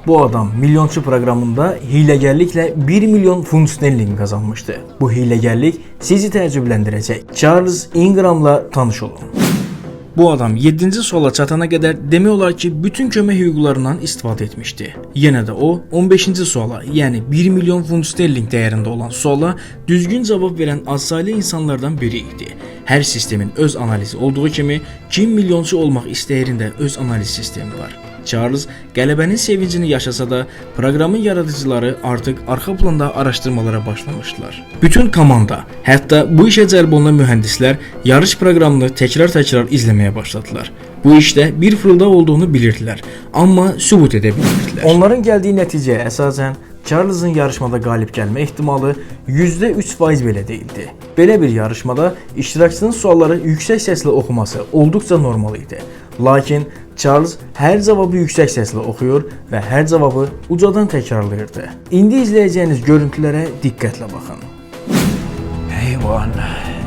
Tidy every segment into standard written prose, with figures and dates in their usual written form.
Bu adam milyonçu proqramında hiləgərliklə 1 milyon funt sterling qazanmışdı. Bu hiləgərlik sizi təəccübləndirəcək. Charles Ingram'la tanış olun. Bu adam 7-ci suala çatana qədər demək olar ki, bütün kömək hüquqlarından istifadə etmişdi. Yenə də o 15-ci suala, yəni 1 milyon funt sterling dəyərində olan suala düzgün cavab verən azsaylı insanlardan biri idi. Hər sistemin öz analizi olduğu kimi, kim milyonçu olmaq istəyirində öz analiz sistemi var. Charles qələbənin sevincini yaşasa da, proqramın yaradıcıları artıq arxa planda araşdırmalara başlamışdılar. Bütün komanda, hətta bu işə cəlb olunan mühəndislər yarış proqramını təkrar izləməyə başladılar. Bu işdə bir fırıldaq olduğunu bilirdilər, amma sübut edə bilmirdilər. Onların gəldiyi nəticəyə əsasən Charles'ın yarışmada qalib gəlmə ehtimalı %3% belə deyildi. Belə bir yarışmada iştirakçının sualları yüksək səslə oxuması olduqca normal idi. Lakin Charles hər cavabı yüksək səslə oxuyur və hər cavabı ucadan təkrarlayırdı. İndi izləyəcəyiniz görüntülərə diqqətlə baxın.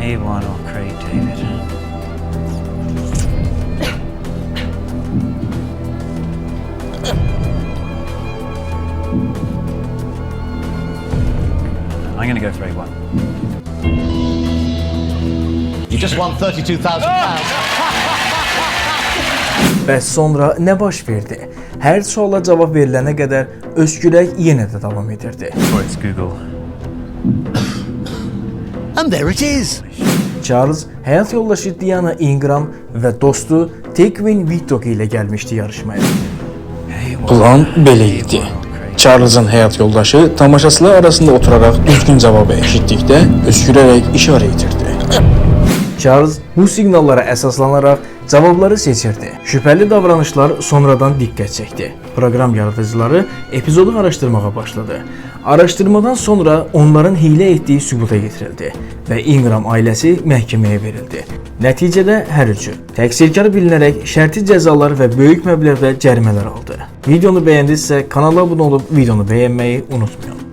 A1 or Craig David. I'm going to go for A1. You just won £32,000. Bəs sonra nə baş verdi? Hər suala cavab verilənə qədər öskürək yenə də davam edirdi. Or it's Google. And there it is. Charles həyat yoldaşı Diana Ingram və dostu Tequin Whitlock ilə gəlmişdi yarışmaya. Plan belə idi. Charles'ın həyat yoldaşı tamaşaçılar arasında oturaraq düzgün cavabı eşitdikdə öskürərək işarə edirdi. Charles bu siqnallara əsaslanaraq cavabları seçirdi. Şübhəli davranışlar sonradan diqqət çəkdi. Proqram yaradıcıları epizodu araşdırmağa başladı. Araşdırmadan sonra onların hiylə etdiyi sübuta yetirildi və Ingram ailəsi məhkəməyə verildi. Nəticədə hər üçü təqsirkar bilinərək şərti cəzalar və böyük məbləğdə cərimələr aldı. Videonu bəyəndinizsə kanala abunə olub videonu bəyənməyi unutmayın.